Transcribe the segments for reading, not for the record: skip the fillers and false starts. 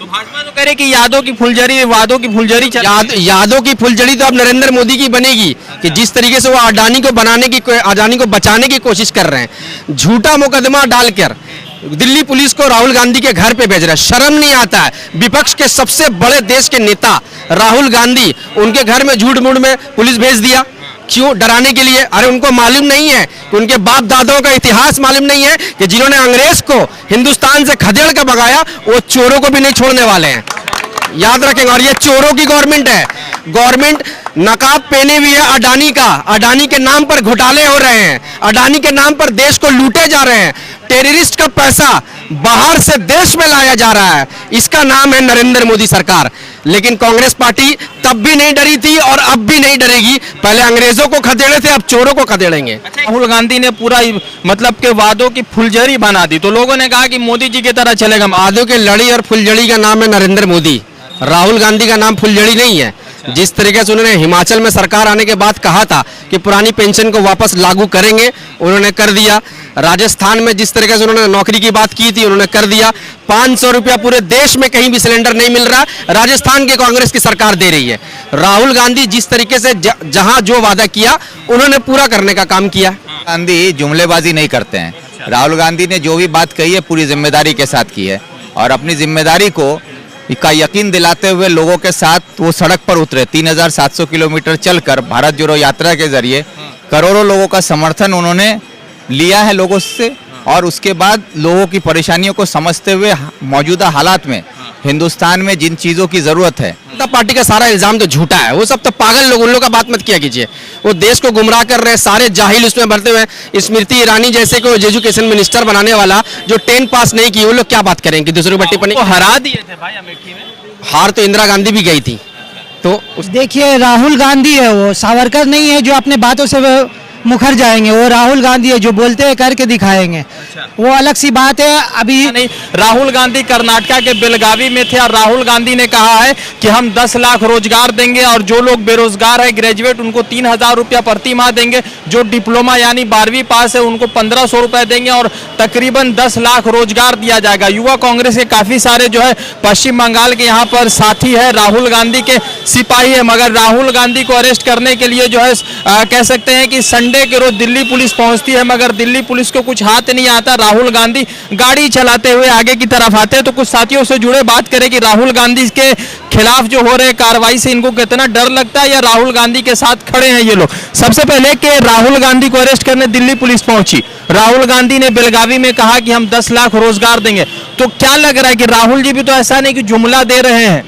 तो भाजपा तो कह रही कि यादों की फुलझड़ी, वादों की फुलझड़ी यादों की फुलझड़ी तो अब नरेंद्र मोदी की बनेगी कि जिस तरीके से वो अडानी को बचाने की कोशिश कर रहे हैं, झूठा मुकदमा डालकर दिल्ली पुलिस को राहुल गांधी के घर पे भेज रहा है। शर्म नहीं आता है? विपक्ष के सबसे बड़े देश के नेता राहुल गांधी, उनके घर में झूठ मूठ में पुलिस भेज दिया, क्यों? डराने के लिए। अरे उनको मालूम नहीं है कि उनके बाप दादाओं का इतिहास मालूम नहीं है कि जिन्होंने अंग्रेज को हिंदुस्तान से खदेड़ कर भगाया, वो चोरों को भी नहीं छोड़ने वाले हैं, याद रखेंगे। और ये चोरों की गवर्नमेंट है। गवर्नमेंट नकाब पहने हुई है अडानी का। अडानी के नाम पर घोटाले हो रहे हैं, अडानी के नाम पर देश को लूटे जा रहे हैं, टेररिस्ट का पैसा बाहर से देश में लाया जा रहा है। इसका नाम है नरेंद्र मोदी सरकार। लेकिन कांग्रेस पार्टी तब भी नहीं डरी थी और अब भी नहीं डरेगी। पहले अंग्रेजों को खदेड़े थे, अब चोरों को खदेड़ेंगे। राहुल गांधी ने पूरा मतलब के वादों की फुलझड़ी बना दी, तो लोगों ने कहा कि मोदी जी की तरह चलेगा। वादों के लड़ी और फुलझड़ी का नाम है नरेंद्र मोदी, राहुल गांधी का नाम फुलझड़ी नहीं है। जिस तरीके से उन्होंने हिमाचल में सरकार आने के बाद कहा था कि पुरानी पेंशन को वापस लागू करेंगे, उन्होंने कर दिया। राजस्थान में जिस तरीके से उन्होंने नौकरी की बात की थी, उन्होंने कर दिया। 500 रुपया पूरे देश में कहीं भी सिलेंडर नहीं मिल रहा, राजस्थान की कांग्रेस की सरकार दे रही है। राहुल गांधी जिस तरीके से जहां जो वादा किया, उन्होंने पूरा करने का काम किया। गांधी जुमलेबाजी नहीं करते हैं। राहुल गांधी ने जो भी बात कही है पूरी जिम्मेदारी के साथ की है, और अपनी जिम्मेदारी का यकीन दिलाते हुए लोगों के साथ वो सड़क पर उतरे। 3700 किलोमीटर चलकर भारत जोड़ो यात्रा के जरिए करोड़ों लोगों का समर्थन उन्होंने लिया है लोगों से, और उसके बाद लोगों की परेशानियों को समझते हुए मौजूदा हालात में हिंदुस्तान में जिन चीज़ों की ज़रूरत है। जनता पार्टी का सारा इल्जाम तो झूठा है, वो सब तो पागल लोग, उन लोग का बात मत किया कीजिए। वो देश को गुमराह कर रहे हैं, सारे जाहिल उसमें भरते हुए। स्मृति ईरानी जैसे को एजुकेशन मिनिस्टर बनाने वाला, जो 10 पास नहीं की, वो लोग क्या बात करेंगे? दूसरे को टिप्पणी हरा दिए थे भाई अमेठी में। हार तो इंदिरा गांधी भी गई थी। तो देखिए, राहुल गांधी है, वो सावरकर नहीं है जो अपने बातों से वो मुखर जाएंगे। वो राहुल गांधी है जो बोलते हैं करके दिखाएंगे। वो अलग सी बात है। अभी नहीं, राहुल गांधी कर्नाटक के बेलगावी में थे और राहुल गांधी ने कहा है कि हम 10 लाख रोजगार देंगे, और जो लोग बेरोजगार है ग्रेजुएट, उनको 3000 रुपया प्रति माह देंगे। जो डिप्लोमा यानी 12वीं पास है उनको 1500 रुपए देंगे, और तकरीबन 10 लाख रोजगार दिया जाएगा। युवा कांग्रेस के काफी सारे जो है पश्चिम बंगाल के यहाँ पर साथी है, राहुल गांधी के सिपाही है, मगर राहुल गांधी को अरेस्ट करने के लिए जो है कह सकते हैं कि संडे के रोज दिल्ली पुलिस पहुंचती है, मगर दिल्ली पुलिस को कुछ हाथ नहीं आता। राहुल गांधी गाड़ी चलाते हुए आगे की तरफ आते हैं। तो कुछ साथियों से जुड़े बात करें कि राहुल गांधी के खिलाफ जो हो रहे कार्रवाई से इनको कितना डर लगता है, या राहुल गांधी के साथ खड़े हैं ये लोग। सबसे पहले कि राहुल गांधी को अरेस्ट करने दिल्ली पुलिस पहुंची, राहुल गांधी ने बेलगावी में कहा कि हम 10 लाख रोजगार देंगे, तो क्या लग रहा है कि राहुल जी भी तो ऐसा नहीं कि जुमला दे रहे हैं?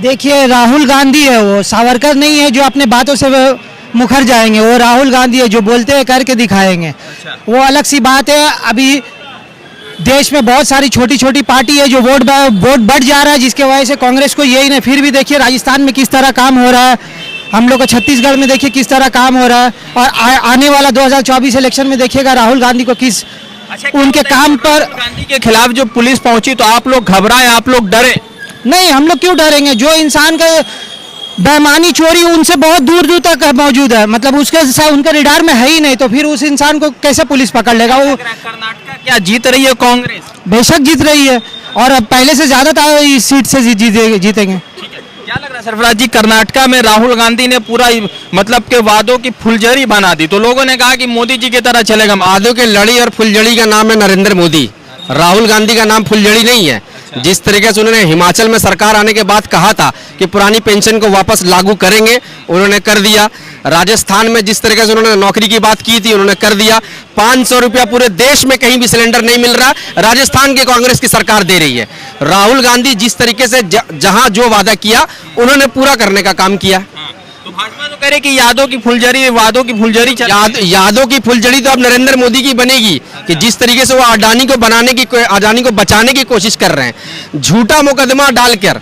देखिए, राहुल गांधी है, वो सावरकर नहीं है जो अपने बातों से वो मुखर जाएंगे। वो राहुल गांधी है जो बोलते हैं करके दिखाएंगे। वो अलग सी बात है। अभी देश में बहुत सारी छोटी छोटी पार्टी है जो वोट बढ़ जा रहा है, जिसके वजह से कांग्रेस को यही नहीं। फिर भी देखिए राजस्थान में किस तरह काम हो रहा है, हम लोग को छत्तीसगढ़ में देखिए किस तरह काम हो रहा है, और आने वाला 2024 इलेक्शन में देखिएगा राहुल गांधी को किस उनके काम पर। राहुल गांधी के खिलाफ जो पुलिस पहुंची तो आप लोग घबराए, आप लोग डरे? नहीं, हम लोग क्यों डरेंगे? जो इंसान का बेईमानी चोरी उनसे बहुत दूर दूर तक मौजूद है, मतलब उनके रिडार में है ही नहीं, तो फिर उस इंसान को कैसे पुलिस पकड़ लेगा? वो कर्नाटक क्या जीत रही है कांग्रेस? बेशक जीत रही है, और अब पहले से ज्यादा इस सीट से जीतेंगे। क्या लग रहा है सरफराज जी, कर्नाटक में राहुल गांधी ने पूरा मतलब के वादों की फुलझड़ी बना दी, तो लोगों ने कहा कि मोदी जी की तरह चलेगा। वादों के लड़ी और फुलझड़ी का नाम है नरेंद्र मोदी, राहुल गांधी का नाम फुलझड़ी नहीं है। जिस तरीके से उन्होंने हिमाचल में सरकार आने के बाद कहा था कि पुरानी पेंशन को वापस लागू करेंगे, उन्होंने कर दिया। राजस्थान में जिस तरीके से उन्होंने नौकरी की बात की थी, उन्होंने कर दिया। 500 रुपया पूरे देश में कहीं भी सिलेंडर नहीं मिल रहा, राजस्थान की कांग्रेस की सरकार दे रही है। राहुल गांधी जिस तरीके से जहां जो वादा किया, उन्होंने पूरा करने का काम किया। तो भाजपा तो कह रही कि यादों की फुलझड़ी, वादों की फुलझड़ी यादों की फुलझड़ी तो अब नरेंद्र मोदी की बनेगी कि जिस तरीके से वो अडानी को बचाने की कोशिश कर रहे हैं, झूठा मुकदमा डालकर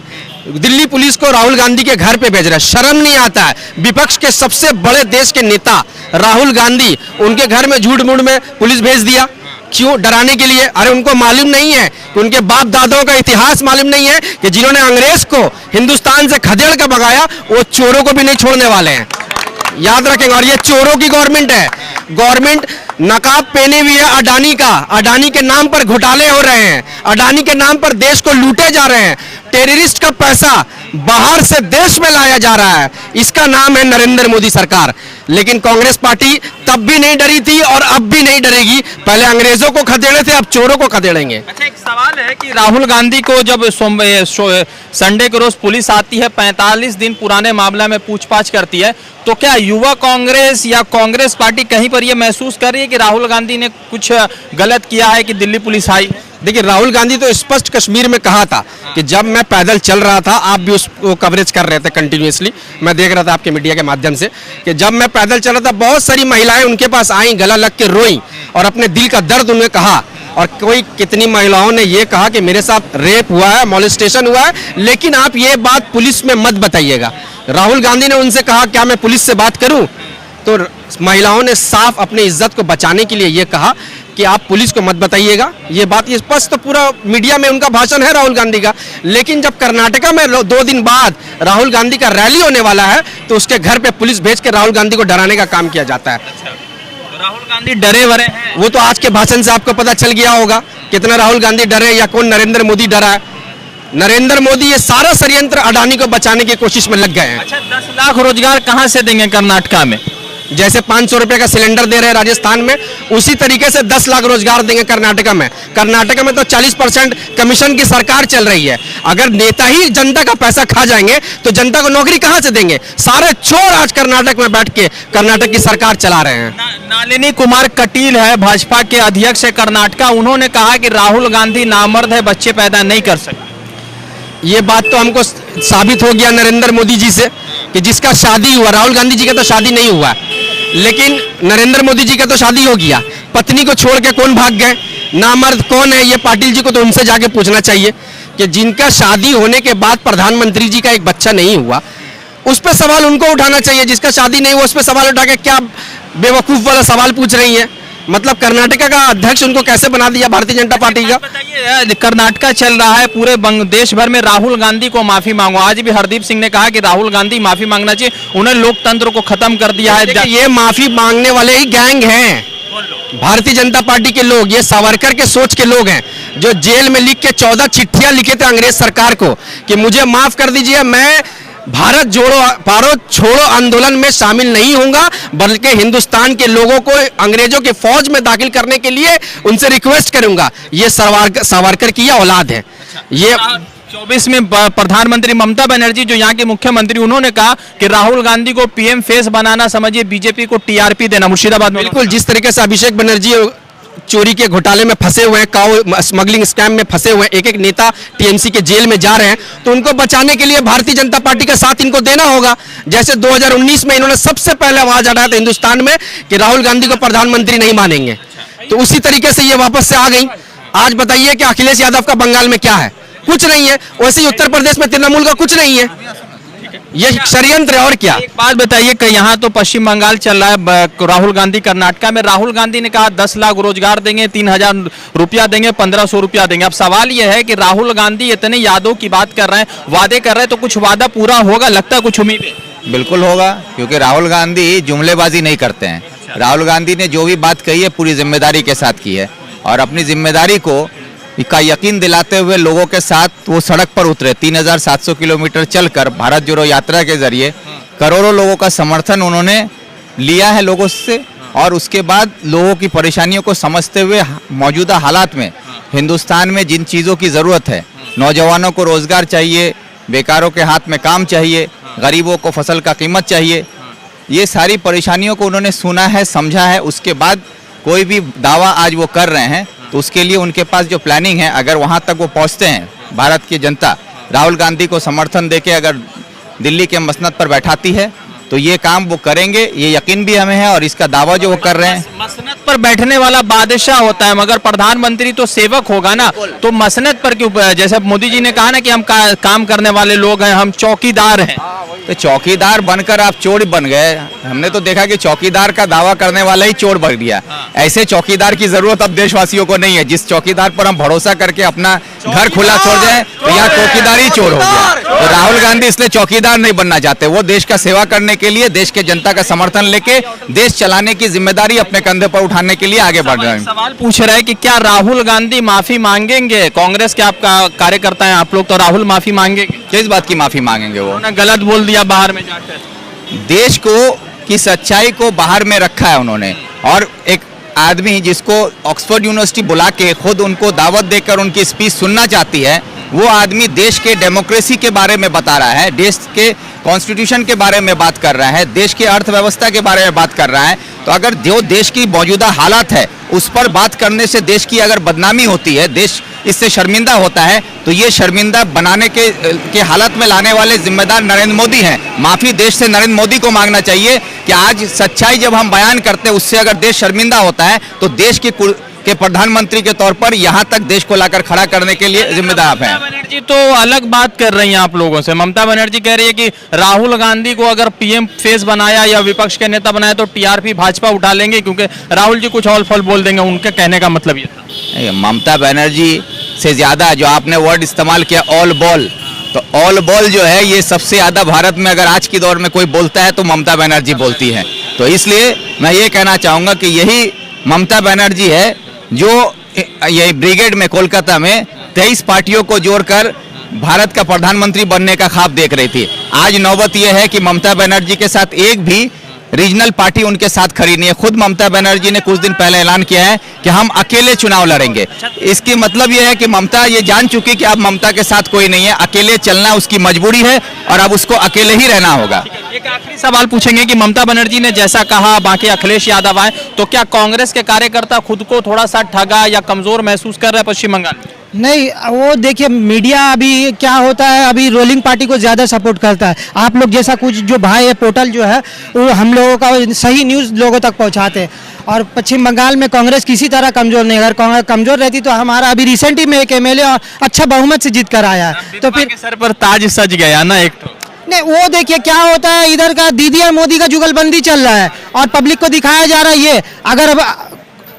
दिल्ली पुलिस को राहुल गांधी के घर पे भेज रहा है। शर्म नहीं आता है? विपक्ष के सबसे बड़े देश के नेता राहुल गांधी, उनके घर में झूठ मूठ में पुलिस भेज दिया, क्यों? डराने के लिए। अरे उनको मालूम नहीं है कि उनके बाप दादाओं का इतिहास मालूम नहीं है कि जिन्होंने अंग्रेज को हिंदुस्तान से खदेड़ कर भगाया, वो चोरों को भी नहीं छोड़ने वाले हैं, याद रखेंगे। और ये चोरों की गवर्नमेंट है। गवर्नमेंट नकाब पहने हुई है अडानी का। अडानी के नाम पर घोटाले हो रहे हैं, अडानी के नाम पर देश को लूटे जा रहे हैं, टेररिस्ट का पैसा बाहर से देश में लाया जा रहा है, इसका नाम है नरेंद्र मोदी सरकार। लेकिन कांग्रेस पार्टी तब भी नहीं डरी थी और अब भी नहीं डरेगी। पहले अंग्रेजों को खदेड़े थे, अब चोरों को खदेड़ेंगे। अच्छा, एक सवाल है कि राहुल गांधी को जब संडे के रोज पुलिस आती है, 45 दिन पुराने मामला में पूछताछ करती है, तो क्या युवा कांग्रेस या कांग्रेस पार्टी कहीं पर यह महसूस कर रही है कि राहुल गांधी ने कुछ गलत किया है कि दिल्ली पुलिस आई? देखिए, राहुल गांधी तो स्पष्ट कश्मीर में कहा था कि जब मैं पैदल चल रहा था, आप भी उसको कवरेज कर रहे थे कंटिन्यूअसली, मैं देख रहा था आपके मीडिया के माध्यम से, कि जब मैं पैदल चल रहा था बहुत सारी महिलाएं उनके पास आईं, गला लग के रोईं और अपने दिल का दर्द उन्हें कहा। और कितनी महिलाओं ने ये कहा कि मेरे साथ रेप हुआ है, मॉलेस्टेशन हुआ है, लेकिन आप ये बात पुलिस में मत बताइएगा। राहुल गांधी ने उनसे कहा क्या मैं पुलिस से बात करूं? तो महिलाओं ने साफ अपनी इज्जत को बचाने के लिए ये कहा कि आप पुलिस को मत बताइएगा। ये बात ये स्पष्ट तो पूरा मीडिया में उनका भाषण है राहुल गांधी का। लेकिन जब कर्नाटका में 2 दिन बाद राहुल गांधी का रैली होने वाला है, तो उसके घर पे पुलिस भेज के राहुल गांधी को डराने का काम किया जाता है। तो राहुल गांधी डरे वरे हैं? वो तो आज के भाषण से आपको पता चल गया होगा कितना राहुल गांधी डरे या कौन नरेंद्र मोदी डरा है। नरेंद्र मोदी ये सारा षड्यंत्र अडानी को बचाने की कोशिश में लग गए हैं। अच्छा, 10 लाख रोजगार कहां से देंगे कर्नाटका में? जैसे 500 रुपए का सिलेंडर दे रहे हैं राजस्थान में, उसी तरीके से 10 लाख रोजगार देंगे कर्नाटका में। कर्नाटका में तो 40% कमीशन की सरकार चल रही है। अगर नेता ही जनता का पैसा खा जाएंगे तो जनता को नौकरी कहां से देंगे? सारे चोर आज कर्नाटक में बैठ के कर्नाटक की सरकार चला रहे हैं। नलिनी कुमार कटील है, भाजपा के अध्यक्ष है कर्नाटका, उन्होंने कहा कि राहुल गांधी नामर्द है, बच्चे पैदा नहीं कर सकते। ये बात तो हमको साबित हो गया नरेंद्र मोदी जी से कि जिसका शादी हुआ, राहुल गांधी जी का तो शादी नहीं हुआ, लेकिन नरेंद्र मोदी जी का तो शादी हो गया। पत्नी को छोड़ के कौन भाग गए? नामर्द कौन है? ये पाटिल जी को तो उनसे जाके पूछना चाहिए कि जिनका शादी होने के बाद प्रधानमंत्री जी का एक बच्चा नहीं हुआ, उस पर सवाल उनको उठाना चाहिए। जिसका शादी नहीं हुआ उस पर सवाल उठा के क्या बेवकूफ वाला सवाल पूछ रही है? मतलब कर्नाटका का अध्यक्ष उनको कैसे बना दिया भारतीय जनता पार्टी का? बताइए, कर्नाटका चल रहा है, पूरे देश भर में राहुल गांधी को माफी मांगो। आज भी हरदीप सिंह ने कहा कि राहुल गांधी माफी मांगना चाहिए, उन्हें लोकतंत्र को खत्म कर दिया है। ये माफी मांगने वाले ही गैंग हैं, भारतीय जनता पार्टी के लोग। ये सावरकर के सोच के लोग हैं जो जेल में लिख के 14 चिट्ठियां लिखे थे अंग्रेज सरकार को कि मुझे माफ कर दीजिए, मैं भारत छोड़ो आंदोलन में शामिल नहीं होऊंगा, बल्कि हिंदुस्तान के लोगों को अंग्रेजों के फौज में दाखिल करने के लिए उनसे रिक्वेस्ट करूंगा। ये सावरकर की औलाद है। ये 24 में प्रधानमंत्री ममता बनर्जी जो यहाँ के मुख्यमंत्री, उन्होंने कहा कि राहुल गांधी को पीएम फेस बनाना समझिए बीजेपी को टीआरपी देना। मुर्शिदाबाद में बिल्कुल जिस तरीके से अभिषेक बनर्जी चोरी के घोटाले में फंसे हुए हैं, काऊ स्मगलिंग स्कैम में फंसे हुए हैं, एक एक नेता टीएमसी के जेल में जा रहे हैं, तो उनको बचाने के लिए भारतीय जनता पार्टी का साथ इनको देना होगा। जैसे 2019 में इन्होंने सबसे पहले आवाज उठाया था हिंदुस्तान में कि राहुल गांधी को प्रधानमंत्री नहीं मानेंगे, तो उसी तरीके से ये वापस से आ गई। आज बताइए कि अखिलेश यादव का बंगाल में क्या है? कुछ नहीं है। वैसे ही उत्तर प्रदेश में तृणमूल का कुछ नहीं है। ये षड्यंत्र है और क्या। एक बात बताइए कि यहाँ तो पश्चिम बंगाल चल रहा है, राहुल गांधी कर्नाटका में, राहुल गांधी ने कहा 10 लाख रोजगार देंगे, 3000 रुपया देंगे, 1500 रुपया देंगे। अब सवाल यह है कि राहुल गांधी इतने यादों की बात कर रहे हैं, वादे कर रहे हैं, तो कुछ वादा पूरा होगा? लगता है कुछ उम्मीद है? बिल्कुल होगा, क्योंकि राहुल गांधी जुमलेबाजी नहीं करते हैं। राहुल गांधी ने जो भी बात कही है पूरी जिम्मेदारी के साथ की है, और अपनी जिम्मेदारी को का यकीन दिलाते हुए लोगों के साथ वो सड़क पर उतरे। 3700 किलोमीटर चलकर भारत जोड़ो यात्रा के जरिए करोड़ों लोगों का समर्थन उन्होंने लिया है लोगों से, और उसके बाद लोगों की परेशानियों को समझते हुए मौजूदा हालात में हिंदुस्तान में जिन चीज़ों की ज़रूरत है, नौजवानों को रोज़गार चाहिए, बेकारों के हाथ में काम चाहिए, गरीबों को फसल का कीमत चाहिए, ये सारी परेशानियों को उन्होंने सुना है, समझा है। उसके बाद कोई भी दावा आज वो कर रहे हैं, तो उसके लिए उनके पास जो प्लानिंग है, अगर वहाँ तक वो पहुँचते हैं, भारत की जनता राहुल गांधी को समर्थन देके अगर दिल्ली के मसनद पर बैठाती है, तो ये काम वो करेंगे, ये यकीन भी हमें है। और इसका दावा जो वो कर रहे हैं, मसनद पर बैठने वाला बादशाह होता है, मगर प्रधानमंत्री तो सेवक होगा ना, तो मसनद पर क्यों? जैसे मोदी जी ने कहा ना कि हम काम करने वाले लोग हैं, हम चौकीदार हैं, तो चौकीदार बनकर आप चोर बन गए। हमने तो देखा कि चौकीदार का दावा करने वाला ही चोर बन गया। ऐसे चौकीदार की जरूरत अब देशवासियों को नहीं है। जिस चौकीदार पर हम भरोसा करके अपना घर खुला छोड़ दें तो यहाँ चौकीदार ही चोर हो गया। तो राहुल गांधी इसलिए चौकीदार नहीं बनना चाहते, वो देश का सेवा करने के लिए, देश के जनता का समर्थन लेके देश चलाने की जिम्मेदारी अपने कंधे पर उठाने के लिए आगे बढ़ रहे हैं। सवाल पूछ रहे हैं कि क्या राहुल गांधी माफी मांगेंगे? कांग्रेस के आपका कार्यकर्ता हैं आप लोग, तो राहुल माफी मांगेंगे? किस बात की माफी मांगेंगे? वो उन्होंने गलत बोल दिया बाहर में जाकर, देश को की सच्चाई को बाहर में रखा है उन्होंने। और एक आदमी जिसको ऑक्सफोर्ड यूनिवर्सिटी बुला के खुद उनको दावत देकर उनकी स्पीच सुनना चाहती है, वो आदमी देश के डेमोक्रेसी के बारे में बता रहा है, देश के कॉन्स्टिट्यूशन के बारे में बात कर रहा है, देश की अर्थव्यवस्था के बारे में बात कर रहा है। तो अगर जो देश की मौजूदा हालात है उस पर बात करने से देश की अगर बदनामी होती है, देश इससे शर्मिंदा होता है, तो ये शर्मिंदा बनाने के हालत में लाने वाले जिम्मेदार नरेंद्र मोदी हैं। माफी देश से नरेंद्र मोदी को मांगना चाहिए कि आज सच्चाई जब हम बयान करते हैं उससे अगर देश शर्मिंदा होता है तो देश के प्रधानमंत्री के तौर पर यहाँ तक देश को लाकर खड़ा करने के लिए जिम्मेदार हैं। ममता बनर्जी तो अलग बात कर रही हैं आप लोगों से। ममता बनर्जी कह रही है कि राहुल गांधी को अगर पीएम फेस बनाया या विपक्ष के नेता बनाया तो टीआरपी भाजपा उठा लेंगे, क्योंकि राहुल जी कुछ और फल बोल देंगे। उनके कहने का मतलब ये था। ममता बनर्जी से ज्यादा जो आपने वर्ड इस्तेमाल किया ऑल बॉल, तो ऑल बॉल जो है ये सबसे ज्यादा भारत में अगर आज की दौर में कोई बोलता है तो ममता बनर्जी बोलती है। तो इसलिए मैं ये कहना चाहूंगा कि यही ममता बनर्जी है जो ये ब्रिगेड में कोलकाता में 23 पार्टियों को जोड़कर भारत का प्रधानमंत्री बनने का ख्वाब देख रही थी। आज नौबत यह है कि ममता बनर्जी के साथ एक भी रीजनल पार्टी उनके साथ खड़ी नहीं है। खुद ममता बनर्जी ने कुछ दिन पहले ऐलान किया है कि हम अकेले चुनाव लड़ेंगे। इसकी मतलब यह है कि ममता ये जान चुकी कि अब ममता के साथ कोई नहीं है, अकेले चलना उसकी मजबूरी है और अब उसको अकेले ही रहना होगा। एक आखिरी सवाल पूछेंगे कि ममता बनर्जी ने जैसा कहा बाकी अखिलेश यादव आए, तो क्या कांग्रेस के कार्यकर्ता खुद को थोड़ा सा ठगा या कमजोर महसूस कर रहे हैं पश्चिम बंगाल में? नहीं, वो देखिए मीडिया अभी क्या होता है, अभी रोलिंग पार्टी को ज़्यादा सपोर्ट करता है। आप लोग जैसा कुछ जो भाई है पोर्टल जो है वो हम लोगों का सही न्यूज़ लोगों तक पहुंचाते हैं। और पश्चिम बंगाल में कांग्रेस किसी तरह कमज़ोर नहीं, अगर कांग्रेस कमज़ोर रहती तो हमारा अभी रिसेंट ही में एक एमएलए और अच्छा बहुमत से जीत कर आया है। तो फिर सर पर ताज सज गया ना एक तो। नहीं, वो देखिए क्या होता है, इधर का दीदी और मोदी का जुगलबंदी चल रहा है और पब्लिक को दिखाया जा रहा है ये। अगर अब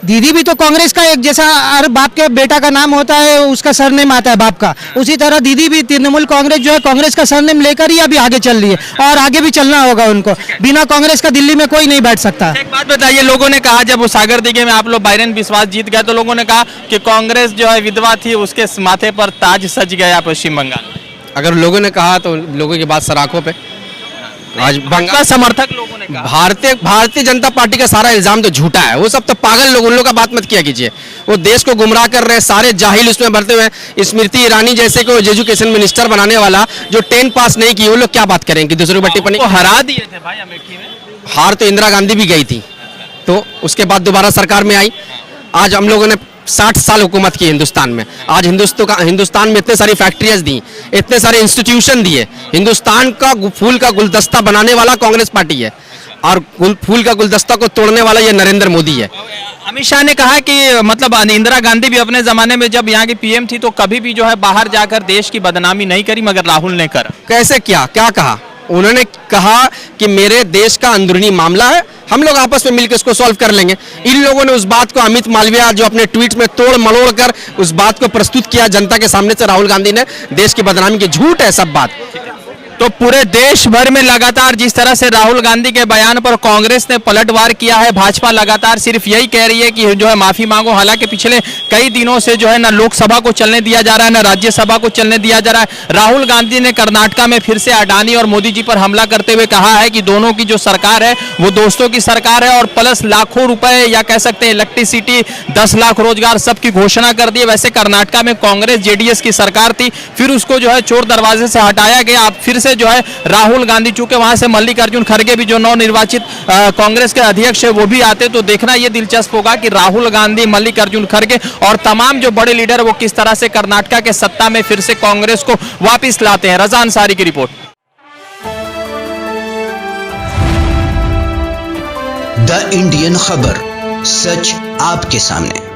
दीदी भी तो कांग्रेस का एक जैसा, हर बाप के बेटा का नाम होता है उसका सरनेम आता है बाप का, उसी तरह दीदी भी तृणमूल कांग्रेस जो है कांग्रेस का सरनेम लेकर ही अभी आगे चल रही है और आगे भी चलना होगा उनको। बिना कांग्रेस का दिल्ली में कोई नहीं बैठ सकता। एक बात बताइए, लोगों ने कहा जब वो सागर दिघे में आप लोग बाइरन विश्वास जीत गए तो लोगों ने कहा कि कांग्रेस जो है विधवा थी, उसके माथे पर ताज सज गया पश्चिम बंगाल में। अगर लोगों ने कहा तो लोगों की बात सराखों पे। आज बंगाल समर्थक लोगों ने कहा भारतीय जनता पार्टी का सारा इल्जाम तो झूठा है। वो सब तो पागल लोग, उन लोगों का बात मत किया कीजिए। वो देश को गुमराह कर रहे हैं, सारे जाहिल उसमें भरते हुए। स्मृति ईरानी जैसे को एजुकेशन मिनिस्टर बनाने वाला जो 10 पास नहीं की, वो लोग क्या बात करेंगे दूसरे को टिप्पणी? हरा दिए थे भाई अमेठी में। हार तो इंदिरा गांधी भी गई थी, तो उसके बाद दोबारा सरकार में आई। आज हम लोगों ने 60 साल हुकूमत की हिंदुस्तान में। आज हिंदुस्तान में इतने सारी फैक्ट्रियाज दी, इतने सारे इंस्टीट्यूशन दिए। हिंदुस्तान का फूल का गुलदस्ता बनाने वाला कांग्रेस पार्टी है और फूल का गुलदस्ता को तोड़ने वाला ये नरेंद्र मोदी है। अमित शाह ने कहा कि मतलब इंदिरा गांधी भी अपने जमाने में जब यहाँ की पीएम थी तो कभी भी जो है बाहर जाकर देश की बदनामी नहीं करी, मगर राहुल ने करा। कैसे क्या कहा? उन्होंने कहा कि मेरे देश का अंदरूनी मामला है, हम लोग आपस में मिलकर इसको सॉल्व कर लेंगे। इन लोगों ने उस बात को, अमित मालविया जो अपने ट्वीट में तोड़ मरोड़ कर उस बात को प्रस्तुत किया जनता के सामने से, राहुल गांधी ने देश की बदनामी की, झूठ है सब बात। तो पूरे देश भर में लगातार जिस तरह से राहुल गांधी के बयान पर कांग्रेस ने पलटवार किया है, भाजपा लगातार सिर्फ यही कह रही है कि जो है माफी मांगो। हालांकि पिछले कई दिनों से जो है ना लोकसभा को चलने दिया जा रहा है, ना राज्यसभा को चलने दिया जा रहा है। राहुल गांधी ने कर्नाटका में फिर से अडानी और मोदी जी पर हमला करते हुए कहा है कि दोनों की जो सरकार है वो दोस्तों की सरकार है और प्लस लाखों रुपए या कह सकते हैं इलेक्ट्रिसिटी, 10 लाख रोजगार सबकी घोषणा कर दी। वैसे कर्नाटका में कांग्रेस जेडीएस की सरकार थी, फिर उसको जो है चोर दरवाजे से हटाया गया। अब फिर से जो है राहुल गांधी, चूंकि वहां से मल्लिकार्जुन खड़गे भी जो नवनिर्वाचित कांग्रेस के अध्यक्ष है वो भी आते, तो देखना यह दिलचस्प होगा कि राहुल गांधी, मल्लिकार्जुन खड़गे और तमाम जो बड़े लीडर वो किस तरह से कर्नाटका के सत्ता में फिर से कांग्रेस को वापस लाते हैं। रजा अंसारी की रिपोर्ट। द इंडियन खबर, सच आपके सामने।